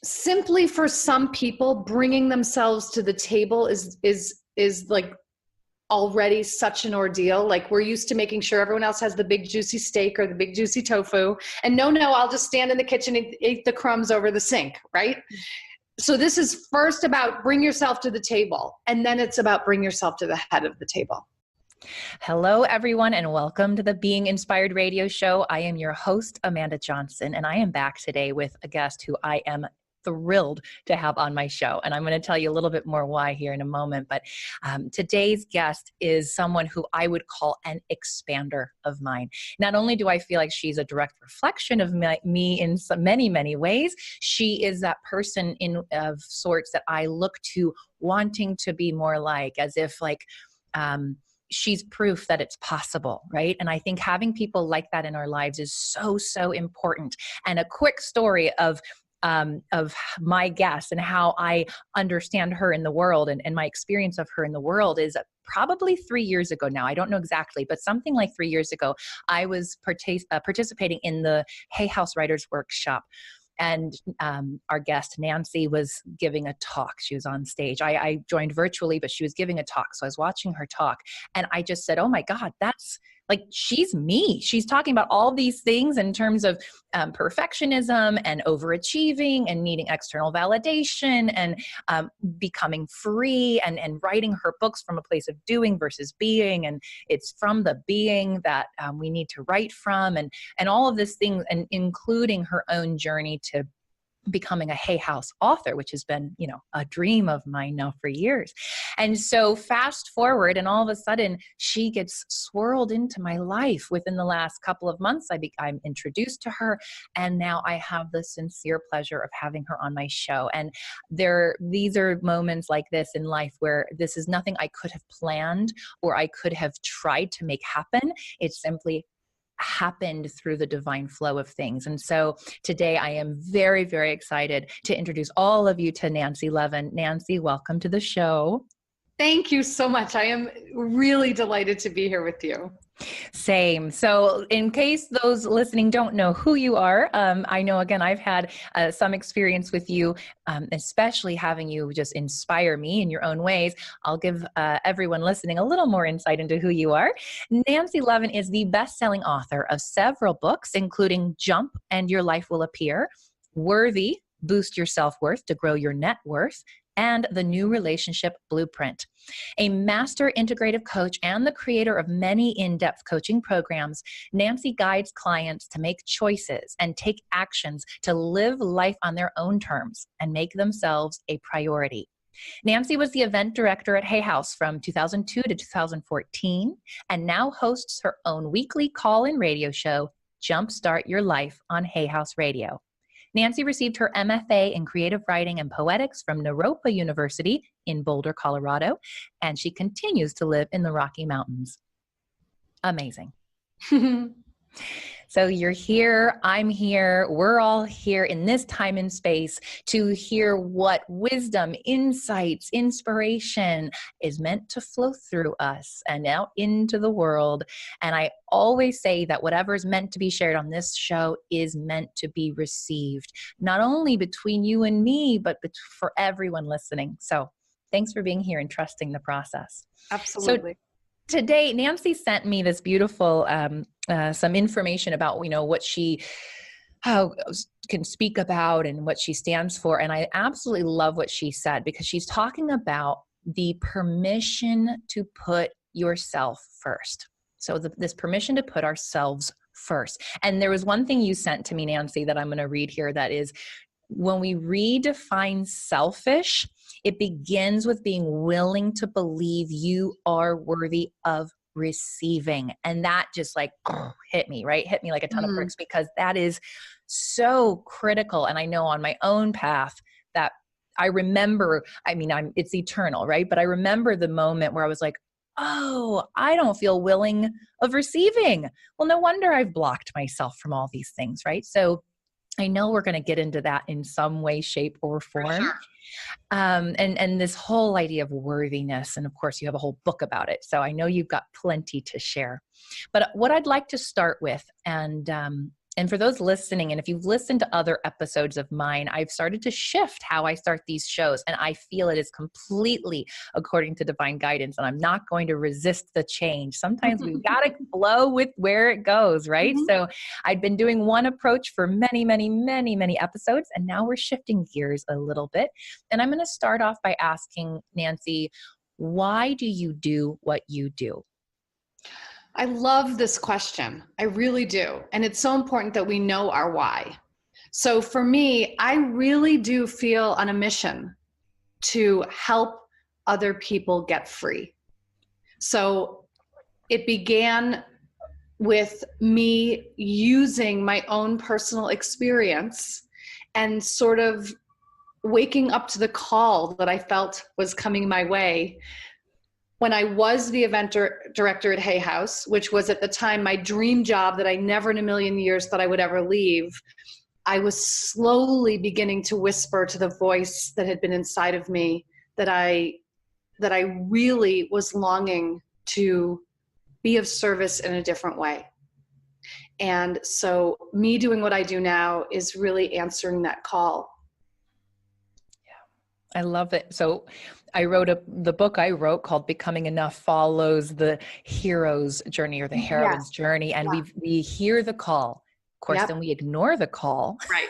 simply for some people, bringing themselves to the table is like already such an ordeal. Like, we're used to making sure everyone else has the big juicy steak or the big juicy tofu. And no, I'll just stand in the kitchen and eat the crumbs over the sink, right? So this is first about bring yourself to the table. And then it's about bring yourself to the head of the table. Hello, everyone, and welcome to the Being Inspired Radio Show. I am your host, Amanda Johnson, and I am back today with a guest who I am thrilled to have on my show. And I'm going to tell you a little bit more why here in a moment. But today's guest is someone who I would call an expander of mine. Not only do I feel like she's a direct reflection of me in many, many ways, she is that person of sorts that I look to wanting to be more like, as if like, she's proof that it's possible, right? And I think having people like that in our lives is so, so important. And a quick story of my guest and how I understand her in the world and my experience of her in the world is probably 3 years ago now. I don't know exactly, but something like 3 years ago, I was participating in the Hay House Writers Workshop. And our guest, Nancy, was giving a talk. She was on stage. I joined virtually, but she was giving a talk. So I was watching her talk. And I just said, oh my God, that's like, she's me. She's talking about all these things in terms of perfectionism and overachieving and needing external validation and becoming free and writing her books from a place of doing versus being. And it's from the being that we need to write from and all of these things, and including her own journey to becoming a Hay House author, which has been, a dream of mine now for years. And so fast forward, and all of a sudden she gets swirled into my life within the last couple of months. I'm introduced to her, and now I have the sincere pleasure of having her on my show. And these are moments like this in life where this is nothing I could have planned or I could have tried to make happen. It's simply happened through the divine flow of things. And so today I am very, very excited to introduce all of you to Nancy Levin. Nancy, welcome to the show. Thank you so much. I am really delighted to be here with you. Same. So in case those listening don't know who you are, I know, again, I've had some experience with you, especially having you just inspire me in your own ways. I'll give everyone listening a little more insight into who you are. Nancy Levin is the best-selling author of several books, including Jump and Your Life Will Appear, Worthy, Boost Your Self-Worth to Grow Your Net Worth, and The New Relationship Blueprint. A master integrative coach and the creator of many in-depth coaching programs, Nancy guides clients to make choices and take actions to live life on their own terms and make themselves a priority. Nancy was the event director at Hay House from 2002 to 2014 and now hosts her own weekly call-in radio show, Jumpstart Your Life, on Hay House Radio. Nancy received her MFA in creative writing and poetics from Naropa University in Boulder, Colorado, and she continues to live in the Rocky Mountains. Amazing. So you're here, I'm here, we're all here in this time and space to hear what wisdom, insights, inspiration is meant to flow through us and out into the world. And I always say that whatever is meant to be shared on this show is meant to be received, not only between you and me, but for everyone listening. So thanks for being here and trusting the process. Absolutely. So today, Nancy sent me this beautiful some information about, what she can speak about and what she stands for. And I absolutely love what she said, because she's talking about the permission to put yourself first. So this permission to put ourselves first. And there was one thing you sent to me, Nancy, that I'm going to read here. That is, when we redefine selfish, it begins with being willing to believe you are worthy of receiving. And that just hit me, right? Hit me like a ton of bricks, because that is so critical. And I know on my own path that I remember, it's eternal, right? But I remember the moment where I was like, oh, I don't feel willing of receiving. Well, no wonder I've blocked myself from all these things, right? So I know we're going to get into that in some way, shape, or form. Sure. And this whole idea of worthiness. And of course, you have a whole book about it. So I know you've got plenty to share. But what I'd like to start with, and And for those listening, and if you've listened to other episodes of mine, I've started to shift how I start these shows. And I feel it is completely according to divine guidance. And I'm not going to resist the change. Sometimes we've got to flow with where it goes, right? Mhm. So I'd been doing one approach for many, many, many, many episodes. And now we're shifting gears a little bit. And I'm going to start off by asking Nancy, why do you do what you do? I love this question. I really do. And it's so important that we know our why. So for me, I really do feel on a mission to help other people get free. So it began with me using my own personal experience and sort of waking up to the call that I felt was coming my way when I was the event director at Hay House, which was at the time my dream job that I never in a million years thought I would ever leave. I was slowly beginning to whisper to the voice that had been inside of me that I really was longing to be of service in a different way. And so me doing what I do now is really answering that call. I love it. So I wrote the book I wrote called Becoming Enough follows the hero's journey or the heroine's journey. And we hear the call. Of course, then we ignore the call. Right.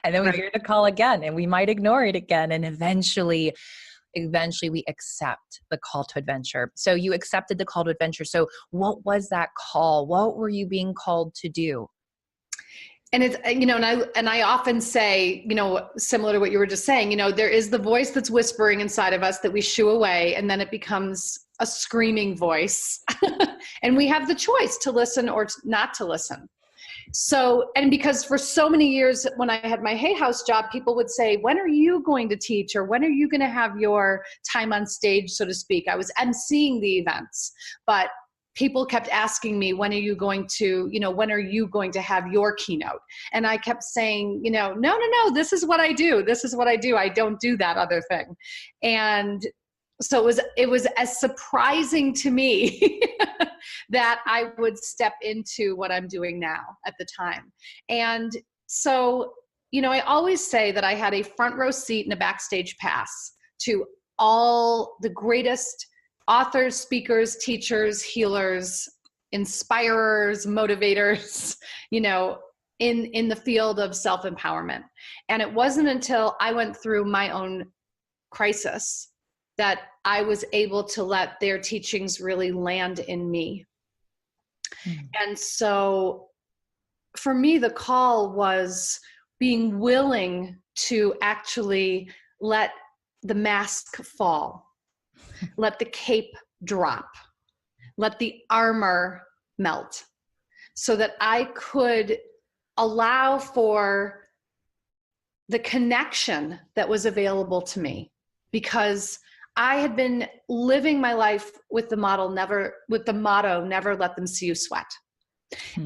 And then we hear the call again and we might ignore it again. And eventually we accept the call to adventure. So you accepted the call to adventure. So what was that call? What were you being called to do? And it's, and I often say, similar to what you were just saying, there is the voice that's whispering inside of us that we shoo away, and then it becomes a screaming voice. And we have the choice to listen or not to listen. So, and because for so many years when I had my Hay House job, people would say, when are you going to teach? Or when are you going to have your time on stage, so to speak? I was emceeing the events, but people kept asking me, when are you going to have your keynote? And I kept saying, no, this is what I do. This is what I do. I don't do that other thing. And so it was as surprising to me that I would step into what I'm doing now at the time. And so, I always say that I had a front row seat and a backstage pass to all the greatest authors, speakers, teachers, healers, inspirers, motivators, in the field of self-empowerment. And it wasn't until I went through my own crisis that I was able to let their teachings really land in me. And so for me, the call was being willing to actually let the mask fall. Let the cape drop, let the armor melt, so that I could allow for the connection that was available to me, because I had been living my life with the motto, never let them see you sweat.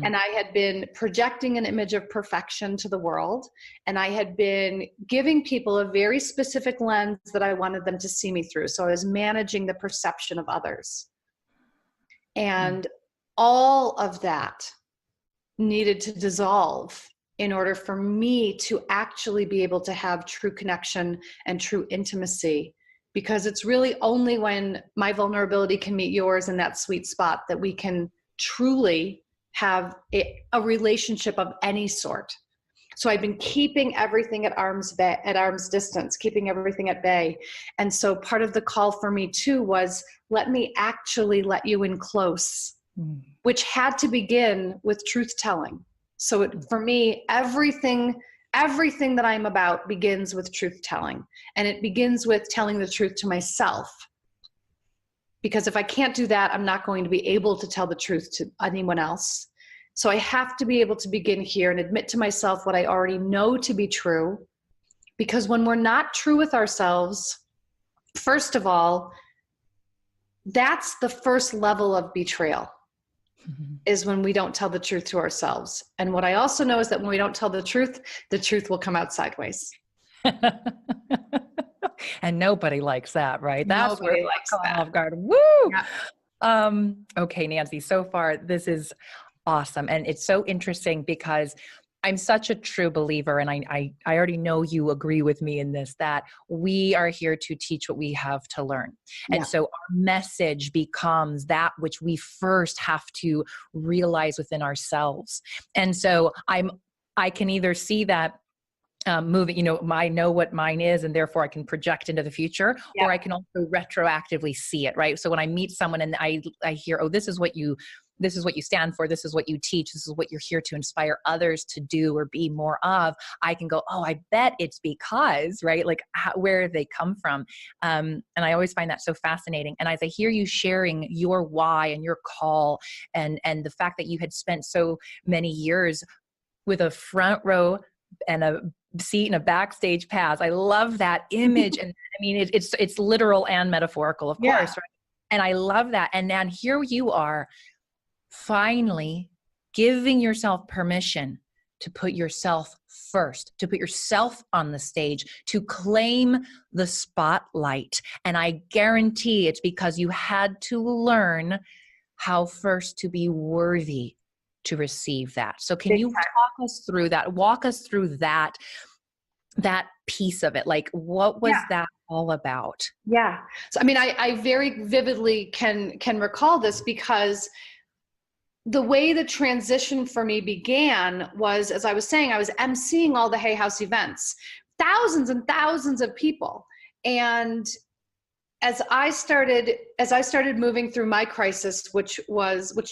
And I had been projecting an image of perfection to the world. And I had been giving people a very specific lens that I wanted them to see me through. So I was managing the perception of others. And all of that needed to dissolve in order for me to actually be able to have true connection and true intimacy. Because it's really only when my vulnerability can meet yours in that sweet spot that we can truly have a relationship of any sort. So I've been keeping everything at arm's distance, keeping everything at bay. And so part of the call for me too was, let me actually let you in close, which had to begin with truth telling. So for me, everything that I'm about begins with truth telling. And it begins with telling the truth to myself. Because if I can't do that, I'm not going to be able to tell the truth to anyone else. So I have to be able to begin here and admit to myself what I already know to be true. Because when we're not true with ourselves, first of all, that's the first level of betrayal, is when we don't tell the truth to ourselves. And what I also know is that when we don't tell the truth will come out sideways. And nobody likes that, right? That's Nobody where likes that. off guard. Woo! Yeah. Okay, Nancy, so far, this is Awesome. And it's so interesting because I'm such a true believer, and I already know you agree with me in this, that we are here to teach what we have to learn. Yeah. And so our message becomes that which we first have to realize within ourselves. And so I can either see that moving, I know what mine is, and therefore I can project into the future, Yeah. or I can also retroactively see it, right? So when I meet someone and I hear, oh, this is what you stand for, this is what you teach, this is what you're here to inspire others to do or be more of, I can go, oh, I bet it's because, right? Like where they come from. And I always find that so fascinating. And as I hear you sharing your why and your call, and the fact that you had spent so many years with a front row and a seat and a backstage pass, I love that image. And I mean, it's literal and metaphorical, of course, right? And I love that. And then here you are, finally giving yourself permission to put yourself first, to put yourself on the stage, to claim the spotlight. And I guarantee it's because you had to learn how first to be worthy to receive that. So can you talk us through that? Walk us through that piece of it. Like, what was that all about? Yeah. So, I mean, I very vividly can recall this, because the way the transition for me began was, as I was saying, I was emceeing all the Hay House events, thousands and thousands of people. And as I started moving through my crisis, which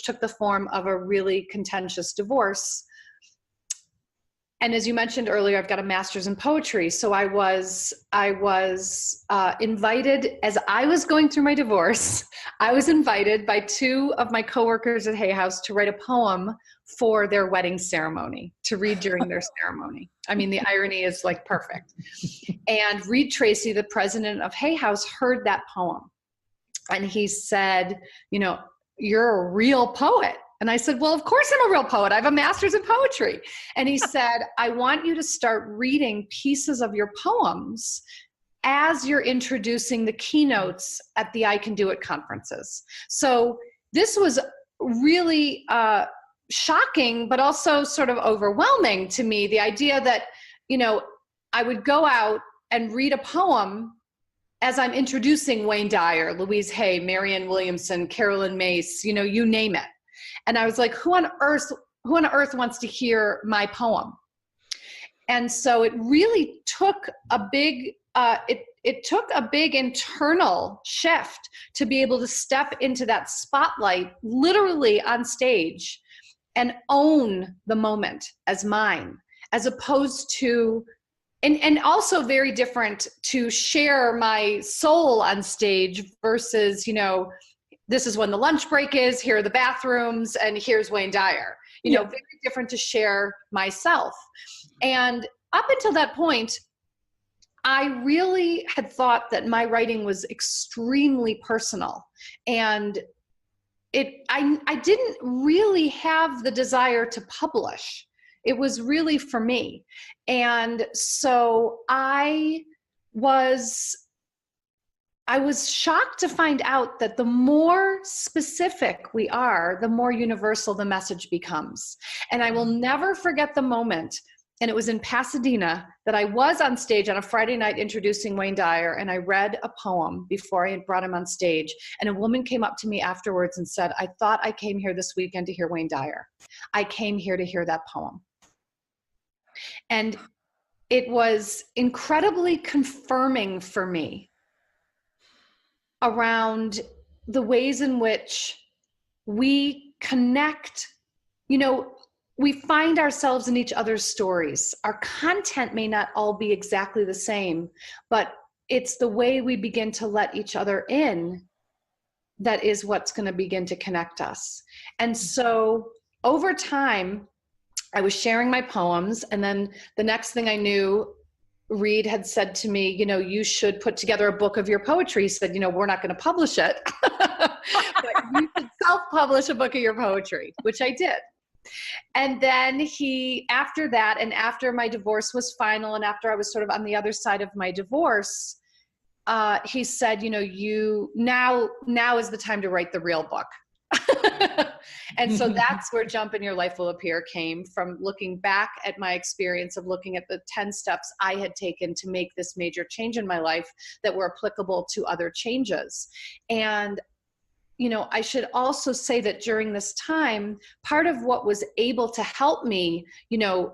took the form of a really contentious divorce. And as you mentioned earlier, I've got a master's in poetry. So I was invited, as I was going through my divorce, I was invited by two of my coworkers at Hay House to write a poem for their wedding ceremony, to read during their ceremony. I mean, the irony is like perfect. And Reed Tracy, the president of Hay House, heard that poem. And he said, you're a real poet. And I said, well, of course I'm a real poet. I have a master's in poetry. And he said, I want you to start reading pieces of your poems as you're introducing the keynotes at the I Can Do It conferences. So this was really shocking, but also sort of overwhelming to me. The idea that, I would go out and read a poem as I'm introducing Wayne Dyer, Louise Hay, Marianne Williamson, Carolyn Mace, you name it. And I was like, who on earth wants to hear my poem? And so it really took a big, it took a big internal shift to be able to step into that spotlight, literally on stage, and own the moment as mine, as opposed to, and also very different to share my soul on stage versus, this is when the lunch break is, here are the bathrooms, and here's Wayne Dyer. Very different to share myself. And up until that point, I really had thought that my writing was extremely personal. And I didn't really have the desire to publish. It was really for me. And so I was shocked to find out that the more specific we are, the more universal the message becomes. And I will never forget the moment, and it was in Pasadena, that I was on stage on a Friday night introducing Wayne Dyer, and I read a poem before I had brought him on stage. And a woman came up to me afterwards and said, I thought I came here this weekend to hear Wayne Dyer. I came here to hear that poem. And it was incredibly confirming for me around the ways in which we connect. We find ourselves in each other's stories. Our content may not all be exactly the same, but it's the way we begin to let each other in that is what's going to begin to connect us. And so over time, I was sharing my poems, and then the next thing I knew, Reed had said to me, you should put together a book of your poetry. He said, we're not going to publish it, but you should self-publish a book of your poetry, which I did. And then after that, and after my divorce was final, and after I was sort of on the other side of my divorce, he said, now is the time to write the real book. And so that's where Jump and Your Life Will Appear came from, looking back at my experience of looking at the 10 steps I had taken to make this major change in my life that were applicable to other changes. And I should also say that during this time, part of what was able to help me,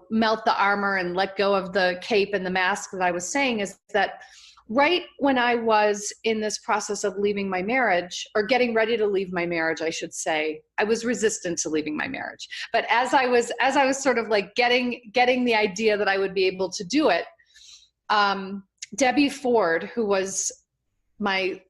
melt the armor and let go of the cape and the mask that I was saying, is that right when I was in this process of leaving my marriage, or getting ready to leave my marriage, I should say, I was resistant to leaving my marriage. But as I was sort of like getting the idea that I would be able to do it, Debbie Ford, who was my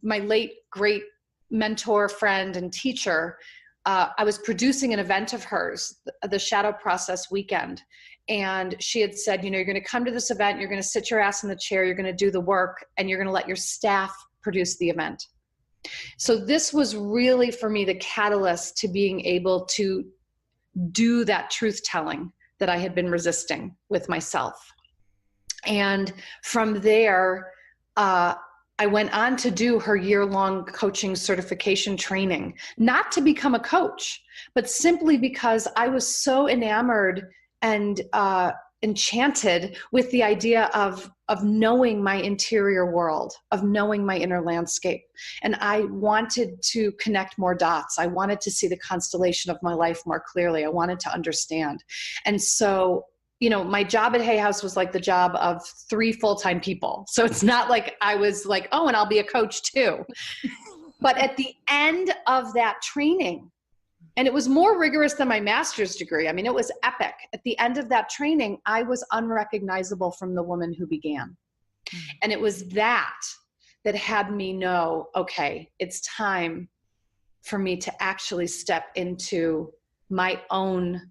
late great mentor, friend, and teacher, I was producing an event of hers, the Shadow Process Weekend. And she had said, you're going to come to this event, you're going to sit your ass in the chair, you're going to do the work, and you're going to let your staff produce the event. So this was really, for me, the catalyst to being able to do that truth telling that I had been resisting with myself. And from there, I went on to do her year-long coaching certification training, not to become a coach, but simply because I was so enamored and enchanted with the idea of knowing my interior world, of knowing my inner landscape. And I wanted to connect more dots. I wanted to see the constellation of my life more clearly. I wanted to understand. And so my job at Hay House was like the job of 3 full-time people. So it's not like I was like, oh, and I'll be a coach too. But at the end of that training, and it was more rigorous than my master's degree. I mean, it was epic. At the end of that training, I was unrecognizable from the woman who began. And it was that had me know, okay, it's time for me to actually step into my own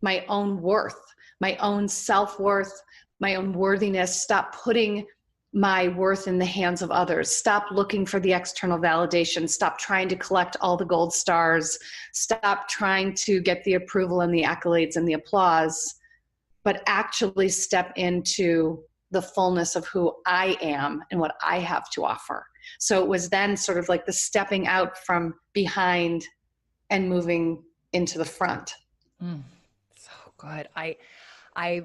worth, my own self-worth, my own worthiness. Stop putting my worth in the hands of others. Stop looking for the external validation. Stop trying to collect all the gold stars. Stop trying to get the approval and the accolades and the applause, but actually step into the fullness of who I am and what I have to offer. So it was then sort of like the stepping out from behind and moving into the front. So good.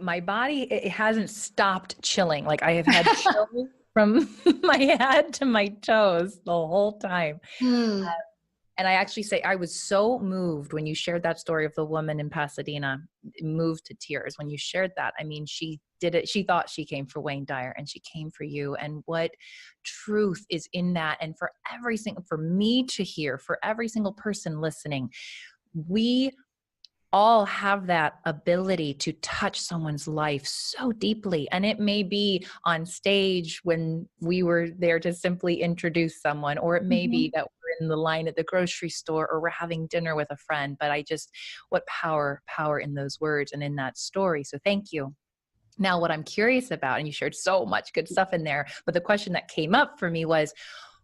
My body, it hasn't stopped chilling. Like I have had chills from my head to my toes the whole time. And I actually say I was so moved when you shared that story of the woman in Pasadena, moved to tears when you shared that. I mean, she did it. She thought she came for Wayne Dyer and she came for you. And what truth is in that? And for me to hear, for every single person listening, we all have that ability to touch someone's life so deeply. And it may be on stage when we were there to simply introduce someone, or it may be that we're in the line at the grocery store, or we're having dinner with a friend. But what power in those words and in that story. So thank you. Now, what I'm curious about, and you shared so much good stuff in there, but the question that came up for me was,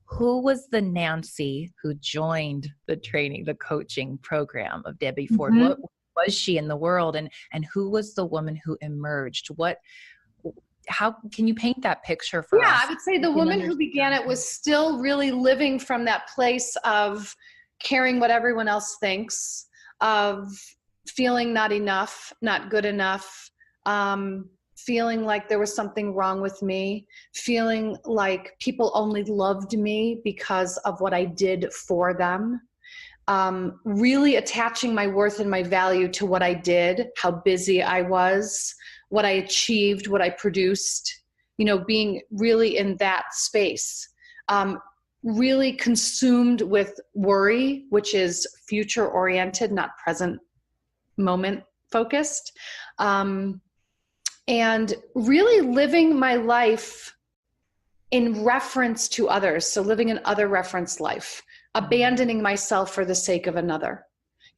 who was the Nancy who joined the coaching program of Debbie Ford? What was she in the world, and who was the woman who emerged? How can you paint that picture for us? Yeah, I would say the woman who began it was still really living from that place of caring what everyone else thinks, of feeling not enough, not good enough, feeling like there was something wrong with me, feeling like people only loved me because of what I did for them. Really attaching my worth and my value to what I did, how busy I was, what I achieved, what I produced, being really in that space, really consumed with worry, which is future oriented, not present moment focused, and really living my life in reference to others. So living an other reference life, abandoning myself for the sake of another.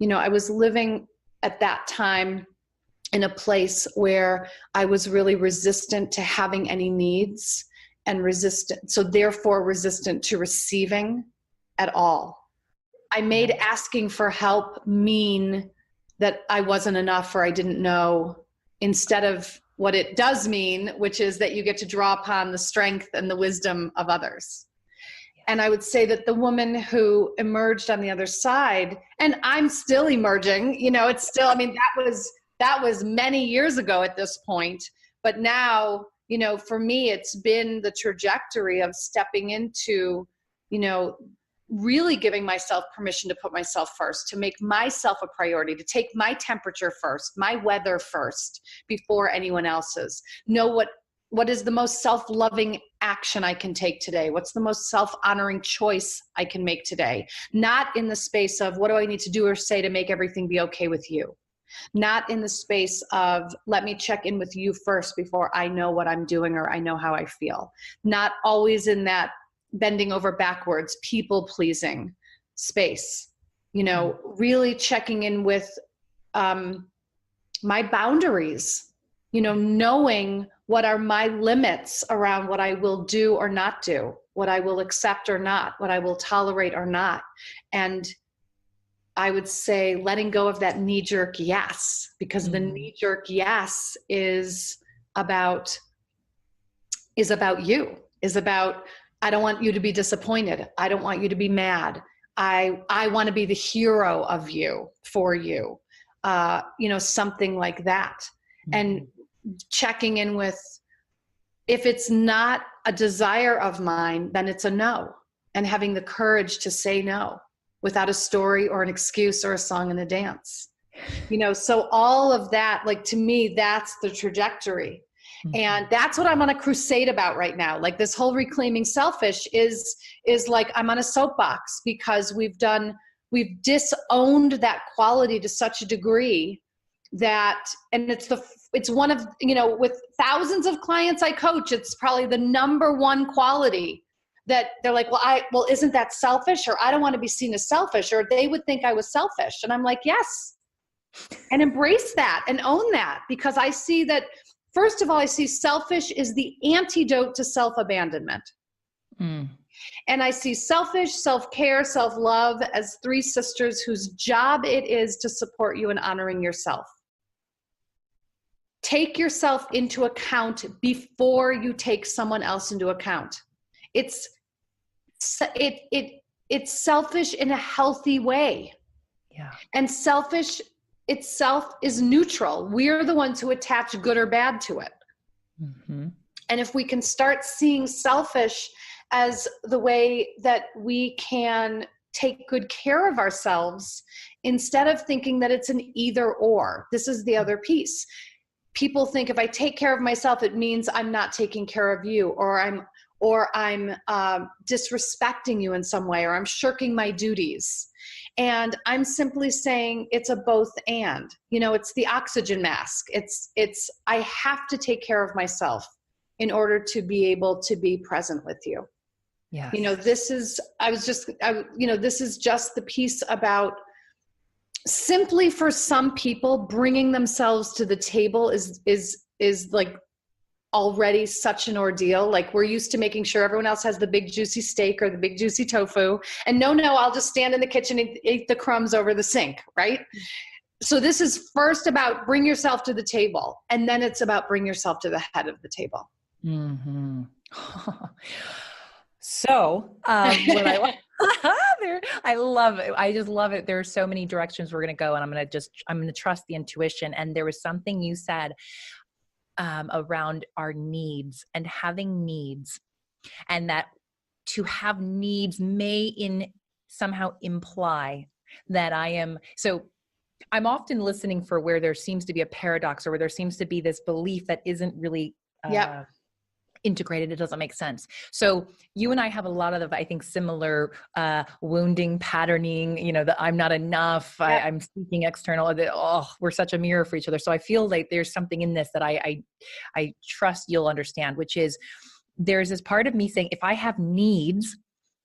I was living at that time in a place where I was really resistant to having any needs, and therefore resistant to receiving at all. I made asking for help mean that I wasn't enough or I didn't know, instead of what it does mean, which is that you get to draw upon the strength and the wisdom of others. And I would say that the woman who emerged on the other side, and I'm still emerging, it's still, I mean, that was many years ago at this point. But now, for me, it's been the trajectory of stepping into, really giving myself permission to put myself first, to make myself a priority, to take my temperature first, my weather first before anyone else's. Know what is the most self-loving action I can take today? What's the most self-honoring choice I can make today? Not in the space of what do I need to do or say to make everything be okay with you? Not in the space of let me check in with you first before I know what I'm doing or I know how I feel. Not always in that bending over backwards, people pleasing space. Really checking in with my boundaries, knowing what are my limits around what I will do or not do, what I will accept or not, what I will tolerate or not. And I would say letting go of that knee-jerk yes, because the knee-jerk yes is about you, is about, I don't want you to be disappointed. I don't want you to be mad. I want to be the hero of you, for you, something like that. And checking in with, if it's not a desire of mine, then it's a no. And having the courage to say no without a story or an excuse or a song and a dance. So all of that, like, to me, that's the trajectory. And that's what I'm on a crusade about right now. Like, this whole reclaiming selfish is like, I'm on a soapbox because we've disowned that quality to such a degree that, and it's one of, with thousands of clients I coach, it's probably the number one quality that they're like, well, isn't that selfish? Or I don't want to be seen as selfish, or they would think I was selfish. And I'm like, yes. And embrace that and own that, because I see that, first of all, I see selfish is the antidote to self-abandonment. And I see selfish, self-care, self-love as three sisters whose job it is to support you in honoring yourself. Take yourself into account before you take someone else into account. It's selfish in a healthy way. Yeah. And selfish itself is neutral. We're the ones who attach good or bad to it. And if we can start seeing selfish as the way that we can take good care of ourselves, instead of thinking that it's an either or. This is the other piece. People think if I take care of myself, it means I'm not taking care of you, or I'm disrespecting you in some way, or I'm shirking my duties. And I'm simply saying it's a both and. It's the oxygen mask. It's I have to take care of myself in order to be able to be present with you. Yeah. This is just the piece about, simply for some people, bringing themselves to the table is like already such an ordeal. Like, we're used to making sure everyone else has the big juicy steak or the big juicy tofu, and no, I'll just stand in the kitchen and eat the crumbs over the sink, right? So this is first about bring yourself to the table, and then it's about bring yourself to the head of the table. So what I love it. I just love it. There are so many directions we're going to go, and I'm going to trust the intuition. And there was something you said around our needs and having needs, and that to have needs may somehow imply that I'm often listening for where there seems to be a paradox, or where there seems to be this belief that isn't really integrated. It doesn't make sense. So you and I have a lot of, I think, similar wounding patterning, that I'm not enough. I'm seeking external, we're such a mirror for each other. So I feel like there's something in this that I trust you'll understand, which is there's this part of me saying, if I have needs,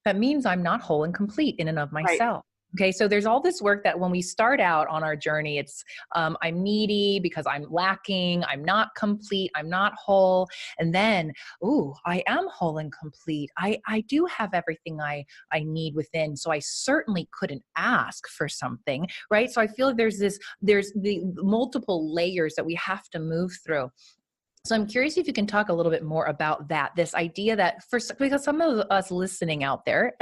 that means I'm not whole and complete in and of myself. Right. Okay. So there's all this work that when we start out on our journey, it's, I'm needy because I'm lacking, I'm not complete, I'm not whole. And then, I am whole and complete. I do have everything I need within. So I certainly couldn't ask for something. Right. So I feel like there's the multiple layers that we have to move through. So I'm curious if you can talk a little bit more about that, this idea that because some of us listening out there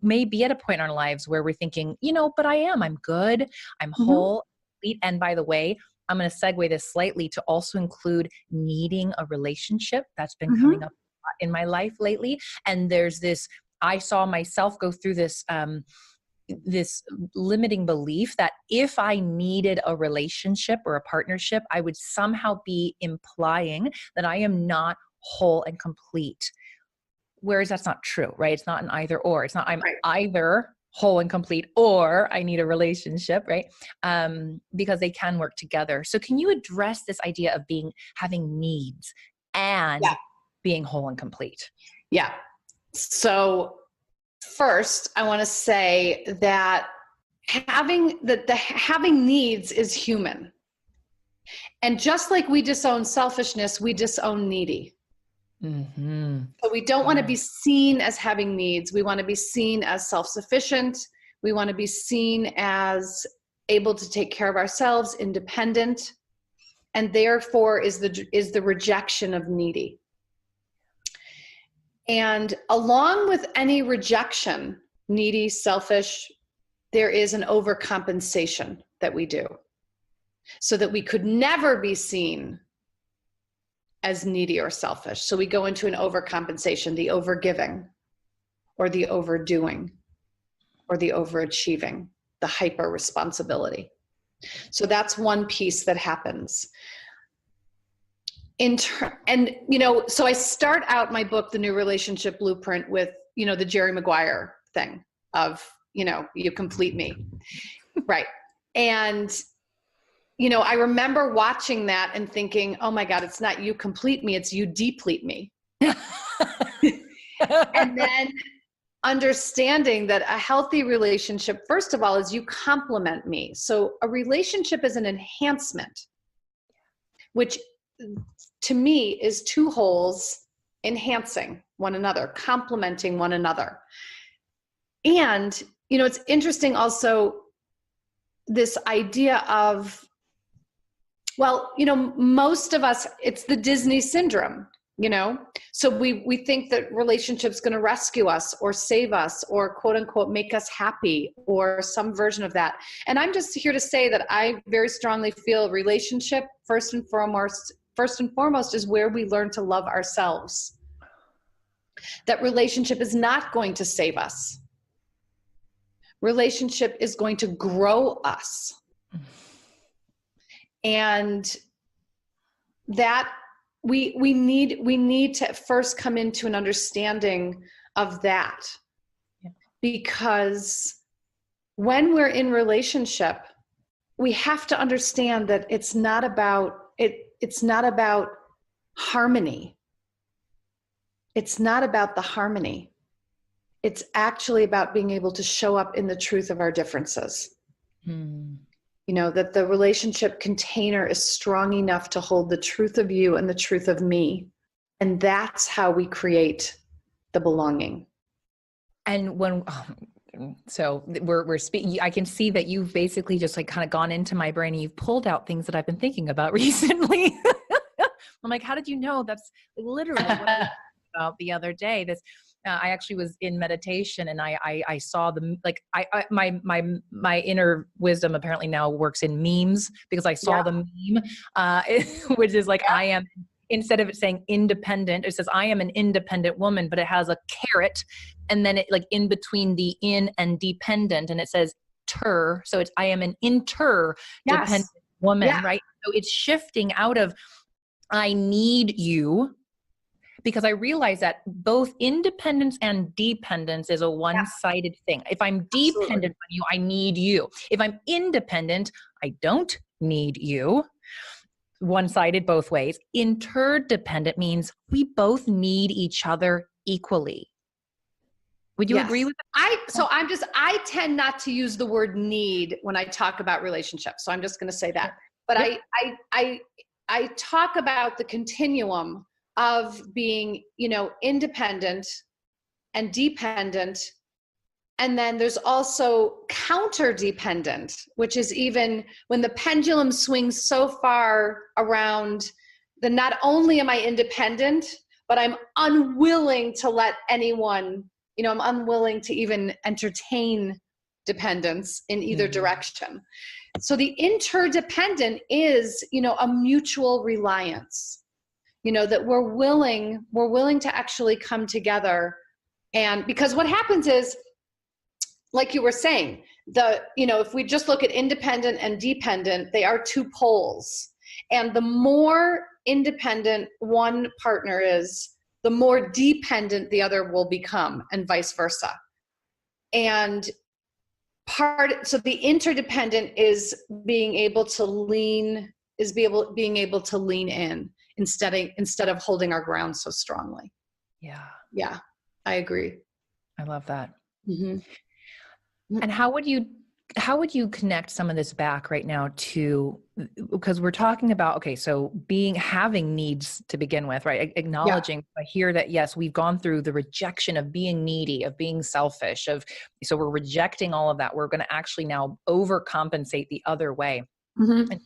may be at a point in our lives where we're thinking, but I'm good, I'm Mhm. whole, complete. And by the way, I'm going to segue this slightly to also include needing a relationship. That's been coming Mhm. up a lot in my life lately. And there's this, I saw myself go through this limiting belief that if I needed a relationship or a partnership, I would somehow be implying that I am not whole and complete. Whereas that's not true, right? It's not an either or. It's not I'm Right. either whole and complete or I need a relationship, right? Because they can work together. So can you address this idea of having needs Yeah. and being whole and complete? Yeah. So first, I want to say that having needs is human. And just like we disown selfishness, we disown needy. Mm-hmm. So we don't want to be seen as having needs. We want to be seen as self-sufficient. We want to be seen as able to take care of ourselves, independent, and therefore is the rejection of needy. And along with any rejection, needy, selfish, there is an overcompensation that we do so that we could never be seen as needy or selfish. So we go into an overcompensation, the overgiving or the overdoing or the overachieving, the hyper responsibility. So that's one piece that happens. So I start out my book, The New Relationship Blueprint, with, the Jerry Maguire thing of, you complete me. Right. And, I remember watching that and thinking, oh my God, it's not you complete me, it's you deplete me. And then understanding that a healthy relationship, first of all, is you complement me. So a relationship is an enhancement, which to me is two wholes enhancing one another, complementing one another. And, it's interesting also this idea of, most of us, it's the Disney syndrome, so we think that relationships going to rescue us or save us or quote unquote make us happy or some version of that. And I'm just here to say that I very strongly feel relationship first and foremost is where we learn to love ourselves. That relationship is not going to save us. Relationship is going to grow us. And that we need to first come into an understanding of that. Yeah. Because when we're in relationship, we have to understand that it's not about harmony. It's not about the harmony. It's actually about being able to show up in the truth of our differences. That the relationship container is strong enough to hold the truth of you and the truth of me. And that's how we create the belonging. And so we're speaking, I can see that you've basically just kind of gone into my brain and you've pulled out things that I've been thinking about recently. I'm like, how did you know? That's literally what I was about the other day. I actually was in meditation and I saw my inner wisdom apparently now works in memes because I saw the meme, which is like, I am, instead of it saying independent, it says I am an independent woman, but it has a caret. And then it in between the in and dependent, and it says ter. So I am an interdependent woman, right? So it's shifting out of I need you, because I realize that both independence and dependence is a one-sided thing. If I'm dependent on you, I need you. If I'm independent, I don't need you. One-sided both ways. Interdependent means we both need each other equally. Would you agree with that? I tend not to use the word need when I talk about relationships. So I'm just going to say that. But I talk about the continuum of being, independent and dependent. And then there's also counter-dependent, which is even when the pendulum swings so far around then not only am I independent, but I'm unwilling to let anyone, I'm unwilling to even entertain dependence in either direction. So the interdependent is, a mutual reliance, that we're willing to actually come together. And because what happens is, like you were saying, if we just look at independent and dependent, they are two poles. And the more independent one partner is, the more dependent the other will become, and vice versa. And so the interdependent is being able to lean in instead of holding our ground so strongly. Yeah, I agree. I love that. Mm-hmm. And how would you connect some of this back right now to, because we're talking about, okay, so having needs to begin with, right? Acknowledging, I hear that, yes, we've gone through the rejection of being needy, of being selfish, so we're rejecting all of that. We're going to actually now overcompensate the other way. Mm-hmm. And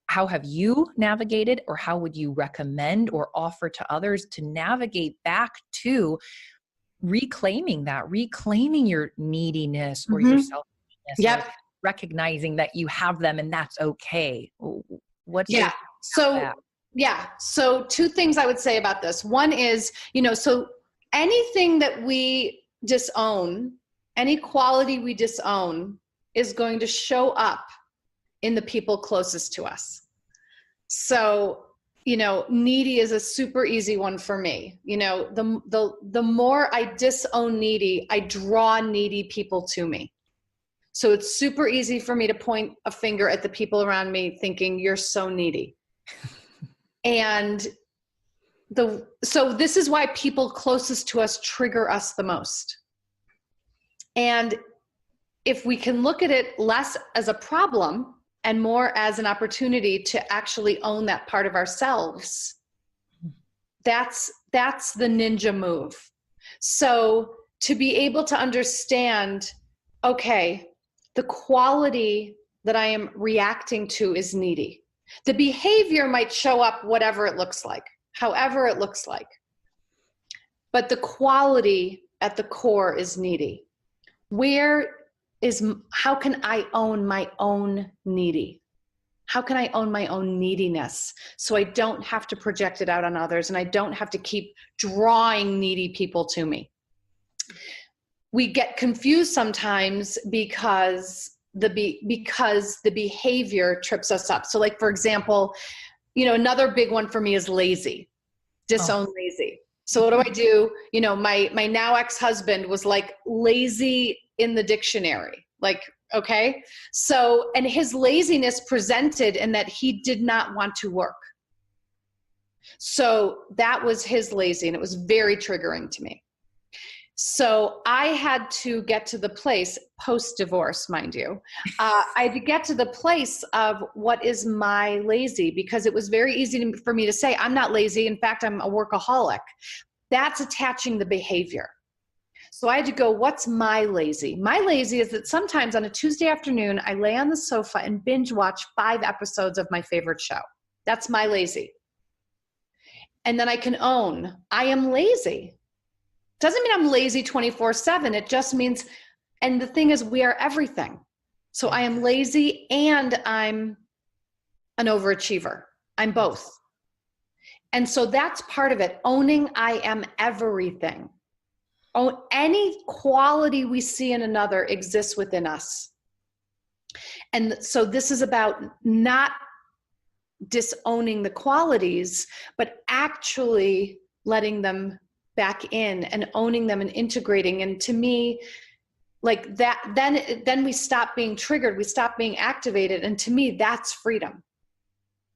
how have you navigated, or how would you recommend or offer to others to navigate back to reclaiming your neediness or your selfishness, Yep. recognizing that you have them and that's okay? So two things I would say about this. One is, so anything that we disown, any quality we disown, is going to show up in the people closest to us. So needy is a super easy one for me. The more I disown needy, I draw needy people to me. So it's super easy for me to point a finger at the people around me thinking, you're so needy. And so this is why people closest to us trigger us the most. And if we can look at it less as a problem and more as an opportunity to actually own that part of ourselves, that's the ninja move. So to be able to understand, okay, the quality that I am reacting to is needy. The behavior might show up whatever it looks like, however it looks like. But the quality at the core is needy. How can I own my own needy? How can I own my own neediness so I don't have to project it out on others and I don't have to keep drawing needy people to me? We get confused sometimes because the behavior trips us up. So like, for example, another big one for me is lazy, disown lazy. So what do? My now ex-husband was like lazy in the dictionary, like, okay. So, and his laziness presented in that he did not want to work. So that was his lazy, and it was very triggering to me. So I had to get to the place, post-divorce, mind you, I had to get to the place of what is my lazy, because it was very easy for me to say, I'm not lazy. In fact, I'm a workaholic. That's attaching the behavior. So I had to go, what's my lazy? My lazy is that sometimes on a Tuesday afternoon, I lay on the sofa and binge watch 5 episodes of my favorite show. That's my lazy. And then I can own, I am lazy. Doesn't mean I'm lazy 24/7. It just means, and the thing is, we are everything. So I am lazy and I'm an overachiever. I'm both. And so that's part of it. Owning I am everything. Any quality we see in another exists within us. And so this is about not disowning the qualities, but actually letting them back in and owning them and integrating. And to me, like that, then we stop being triggered, we stop being activated. And to me, that's freedom.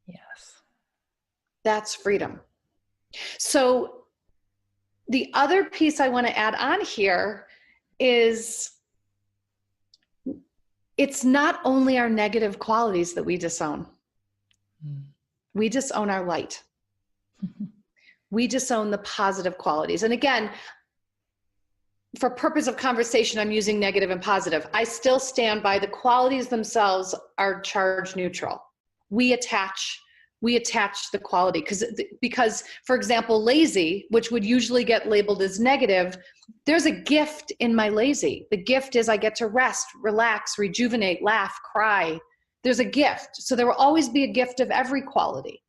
Yes. That's freedom. So the other piece I want to add on here is it's not only our negative qualities that we disown. We disown our light. We disown the positive qualities. And again, for purpose of conversation, I'm using negative and positive. I still stand by the qualities themselves are charge neutral. We attach we attach the quality. Because, for example, lazy, which would usually get labeled as negative, there's a gift in my lazy. The gift is I get to rest, relax, rejuvenate, laugh, cry. There's a gift. So there will always be a gift of every quality.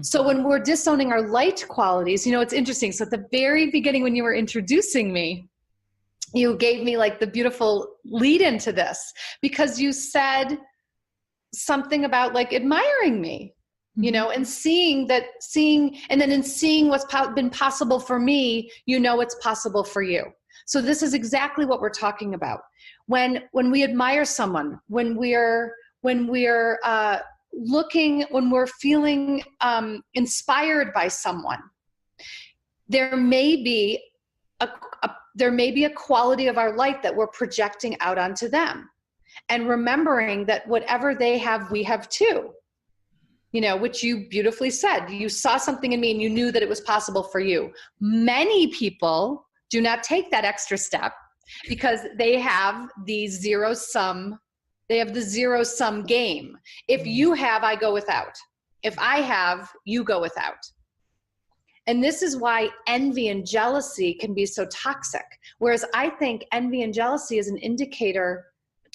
So when we're disowning our light qualities, it's interesting. So at the very beginning, when you were introducing me, you gave me like the beautiful lead into this, because you said something about like admiring me, and seeing, and then in seeing what's been possible for me, it's possible for you. So this is exactly what we're talking about. When we admire someone, when we're feeling inspired by someone, there may be a quality of our light that we're projecting out onto them, and remembering that whatever they have, we have too. Which you beautifully said. You saw something in me and you knew that it was possible for you. Many people do not take that extra step because they have the zero sum game. If you have, I go without. If I have, you go without. And this is why envy and jealousy can be so toxic. Whereas I think envy and jealousy is an indicator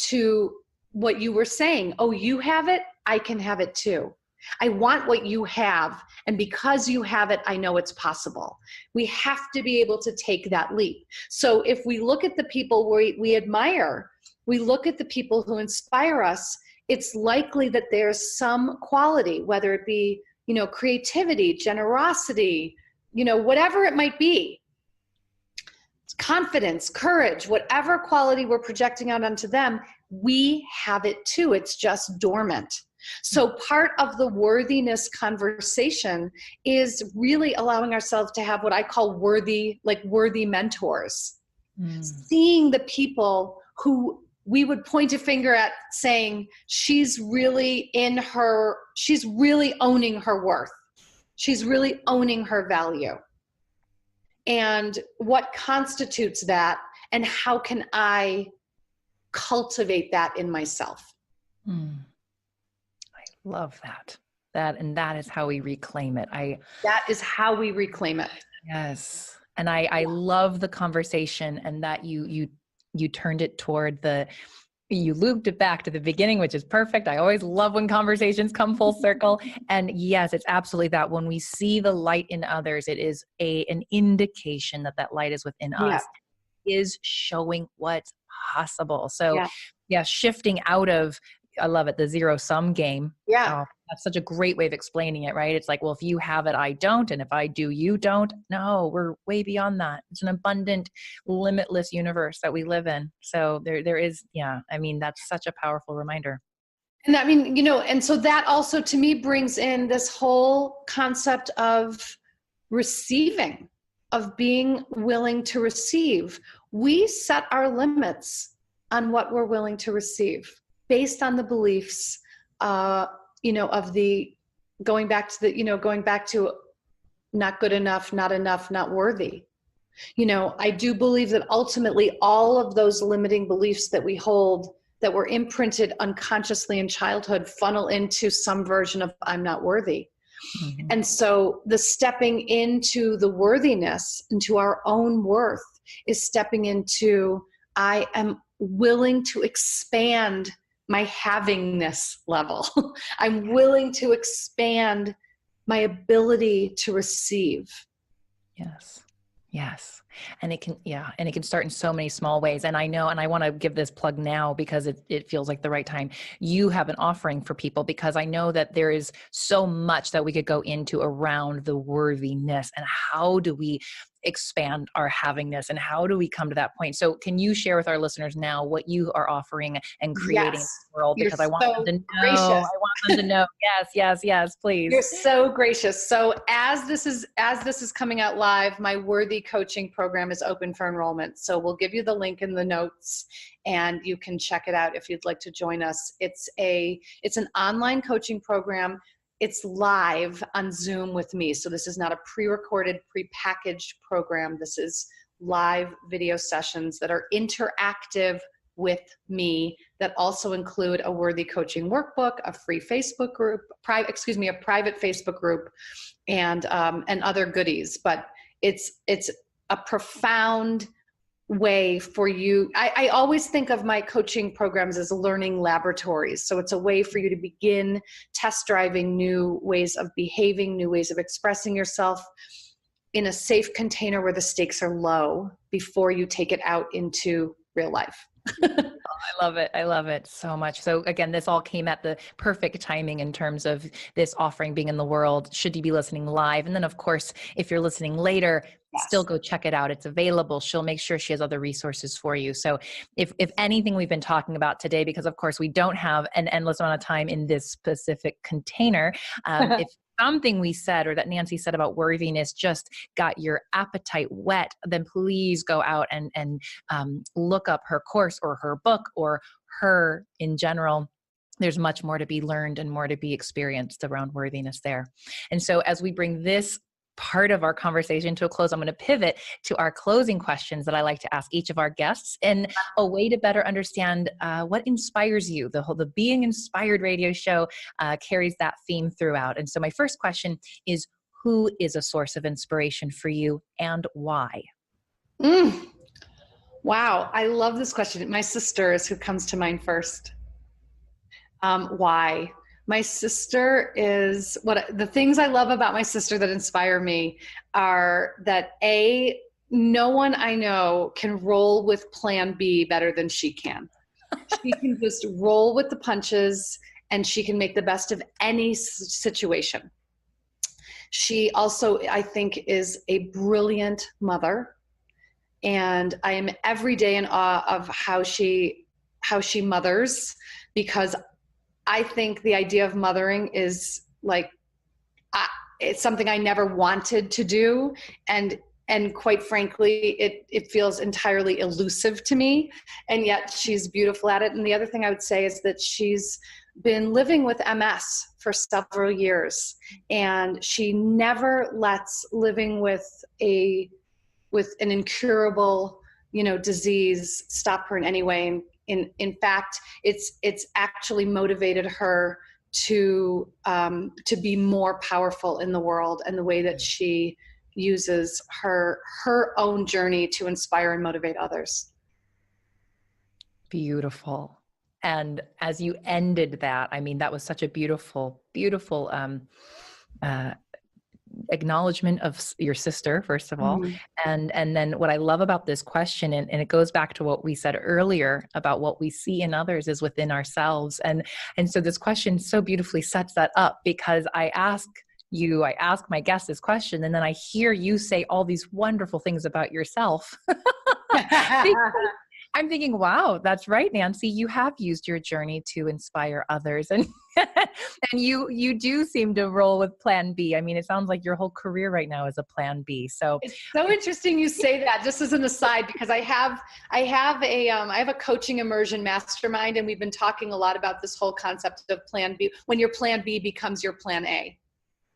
to what you were saying. Oh, you have it, I can have it too. I want what you have, and because you have it, I know it's possible. We have to be able to take that leap. So if we look at the people we admire, we look at the people who inspire us, it's likely that there's some quality, whether it be, creativity, generosity, whatever it might be, confidence, courage, whatever quality we're projecting out onto them, we have it too. It's just dormant. So part of the worthiness conversation is really allowing ourselves to have what I call worthy mentors. Seeing the people who we would point a finger at, saying, she's really owning her worth. She's really owning her value. And what constitutes that, and how can I cultivate that in myself? Love that. That is how we reclaim it. That is how we reclaim it. Yes. And I love the conversation, and that you turned it toward you looped it back to the beginning, which is perfect. I always love when conversations come full circle. And yes, it's absolutely that. When we see the light in others, it is an indication that light is within us, is showing what's possible. So shifting out of, I love it, the zero sum game. Yeah. Oh, that's such a great way of explaining it, right? It's like, well, if you have it, I don't. And if I do, you don't. No, we're way beyond that. It's an abundant, limitless universe that we live in. So there is, that's such a powerful reminder. And and so that also to me brings in this whole concept of receiving, of being willing to receive. We set our limits on what we're willing to receive, based on the beliefs, of the going back to not good enough, not worthy. I do believe that ultimately all of those limiting beliefs that we hold, that were imprinted unconsciously in childhood, funnel into some version of I'm not worthy. Mm-hmm. And so the stepping into the worthiness, into our own worth, is stepping into, I am willing to expand my havingness level. I'm willing to expand my ability to receive. Yes. And it can start in so many small ways. And I know, and I want to give this plug now because it feels like the right time. You have an offering for people, because I know that there is so much that we could go into around the worthiness, and how do we expand our havingness, and how do we come to that point? So can you share with our listeners now what you are offering and creating in the world? Because I want them to know. Gracious. I want them to know. Yes, please. You're so gracious. So as this is coming out live, my Worthy Coaching program is open for enrollment. So we'll give you the link in the notes, and you can check it out if you'd like to join us. It's an online coaching program. It's live on Zoom with me. So this is not a pre-recorded, pre-packaged program. This is live video sessions that are interactive with me that also include a worthy coaching workbook, a free Facebook group, a private Facebook group, and other goodies. But it's a profound way for you. I always think of my coaching programs as learning laboratories. So it's a way for you to begin test driving new ways of behaving, new ways of expressing yourself in a safe container where the stakes are low before you take it out into real life. I love it. I love it so much. So again, this all came at the perfect timing in terms of this offering being in the world. Should you be listening live? And then of course, if you're listening later, Yes. Still go check it out. It's available. She'll make sure she has other resources for you. So if anything we've been talking about today, because of course we don't have an endless amount of time in this specific container, if something we said or that Nancy said about worthiness just got your appetite whet, then please go out and look up her course or her book or her in general. There's much more to be learned and more to be experienced around worthiness there. And so as we bring this part of our conversation to a close, I'm going to pivot to our closing questions that I like to ask each of our guests in a way to better understand what inspires you. The Being Inspired radio show carries that theme throughout. And so my first question is, who is a source of inspiration for you and why? Wow. I love this question. My sister is who comes to mind first. Why? My sister is the things I love about my sister that inspire me are that no one I know can roll with plan B better than she can. She can just roll with the punches and she can make the best of any situation. She also, I think, is a brilliant mother. And I am every day in awe of how she mothers, because I think the idea of mothering is like, it's something I never wanted to do. And quite frankly, it feels entirely elusive to me. And yet she's beautiful at it. And the other thing I would say is that she's been living with MS for several years, and she never lets living with an incurable, disease stop her in any way. In fact, it's actually motivated her to be more powerful in the world, and the way that she uses her own journey to inspire and motivate others. Beautiful. And as you ended that, I mean, that was such a beautiful, beautiful acknowledgement of your sister, first of all. Mm-hmm. And then what I love about this question, and it goes back to what we said earlier about what we see in others is within ourselves. And so this question so beautifully sets that up, because I ask my guests this question, and then I hear you say all these wonderful things about yourself. I'm thinking, wow, that's right, Nancy. You have used your journey to inspire others, and you do seem to roll with Plan B. I mean, it sounds like your whole career right now is a Plan B. So it's so interesting you say that. Just as an aside, because I have a coaching immersion mastermind, and we've been talking a lot about this whole concept of Plan B, when your Plan B becomes your Plan A.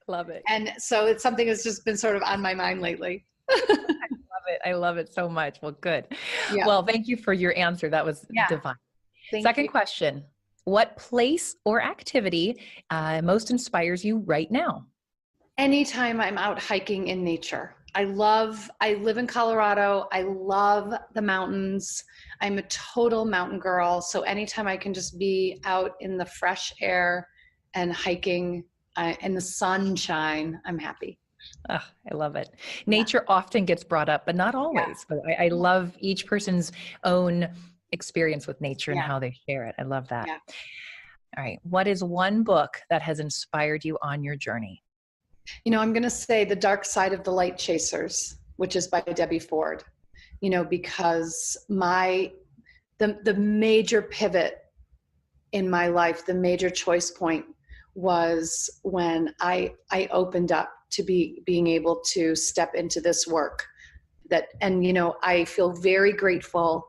Love it. And so it's something that's just been sort of on my mind lately. I love it so much. Well, good. Yeah. Well, thank you for your answer. That was divine. Second question. What place or activity most inspires you right now? Anytime I'm out hiking in nature. I live in Colorado. I love the mountains. I'm a total mountain girl. So anytime I can just be out in the fresh air and hiking in the sunshine, I'm happy. Oh, I love it. Nature often gets brought up, but not always. But I love each person's own experience with nature and how they share it. I love that. Yeah. All right. What is one book that has inspired you on your journey? I'm going to say The Dark Side of the Light Chasers, which is by Debbie Ford, because the major pivot in my life, the major choice point was when I opened up to being able to step into this work I feel very grateful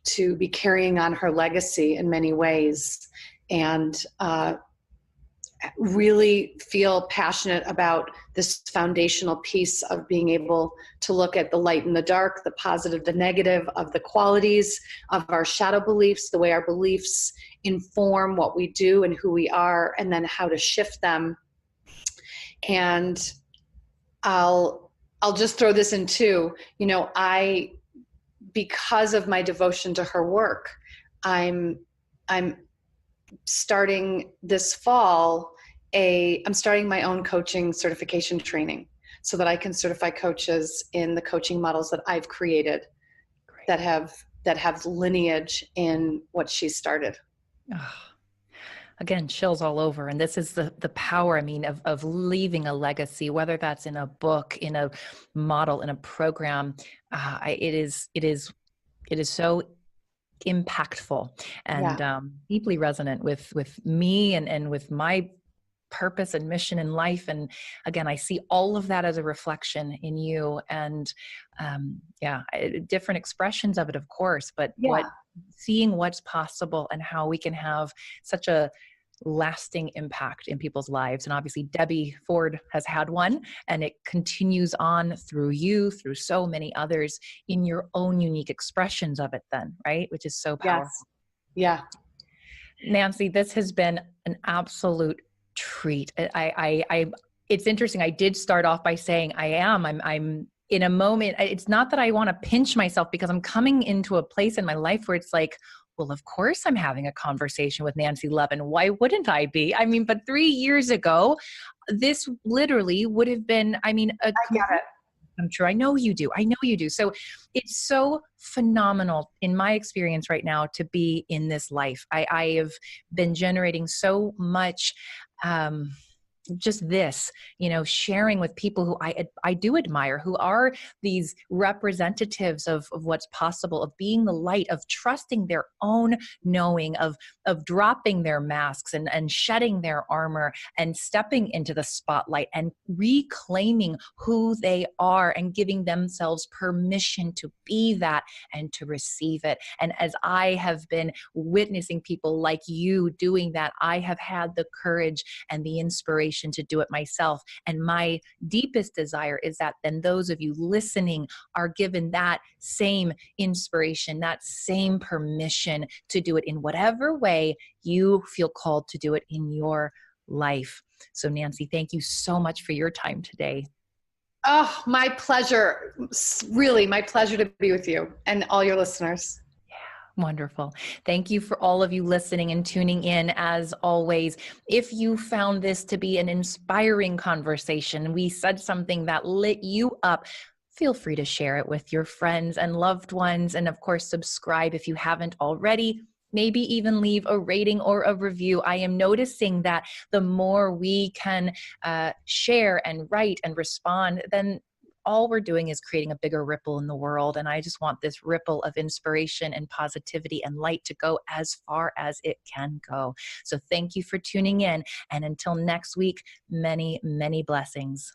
to be carrying on her legacy in many ways. And really feel passionate about this foundational piece of being able to look at the light and the dark, the positive, the negative, of the qualities of our shadow beliefs, the way our beliefs inform what we do and who we are, and then how to shift them. And I'll just throw this in too. You know, because of my devotion to her work, I'm starting this fall I'm starting my own coaching certification training so that I can certify coaches in the coaching models that I've created. Great. that have lineage in what she started. Oh, again, chills all over. And this is the power, I mean, of leaving a legacy, whether that's in a book, in a model, in a program. It is so impactful and deeply resonant with me and with my purpose and mission in life. And again, I see all of that as a reflection in you, and different expressions of it, of course, but seeing what's possible and how we can have such a lasting impact in people's lives. And obviously Debbie Ford has had one, and it continues on through you, through so many others in your own unique expressions of it then, right? Which is so powerful. Yes. Yeah. Nancy, this has been an absolute treat. It's interesting. I did start off by saying I'm in a moment. It's not that I want to pinch myself, because I'm coming into a place in my life where it's like, well, of course I'm having a conversation with Nancy Levin. Why wouldn't I be? I mean, but 3 years ago, this literally would have been, I mean, I get it. I'm sure I know you do. I know you do. So it's so phenomenal in my experience right now to be in this life. I have been generating so much, just this, sharing with people who I do admire, who are these representatives of what's possible, of being the light, of trusting their own knowing, of dropping their masks and shedding their armor and stepping into the spotlight and reclaiming who they are and giving themselves permission to be that and to receive it. And as I have been witnessing people like you doing that, I have had the courage and the inspiration to do it myself. And my deepest desire is that then those of you listening are given that same inspiration, that same permission to do it in whatever way you feel called to do it in your life. So Nancy, thank you so much for your time today. Oh, my pleasure. Really, my pleasure to be with you and all your listeners. Wonderful. Thank you for all of you listening and tuning in. As always, if you found this to be an inspiring conversation, we said something that lit you up, feel free to share it with your friends and loved ones. And of course, subscribe if you haven't already. Maybe even leave a rating or a review. I am noticing that the more we can share and write and respond, then all we're doing is creating a bigger ripple in the world. And I just want this ripple of inspiration and positivity and light to go as far as it can go. So thank you for tuning in. And until next week, many, many blessings.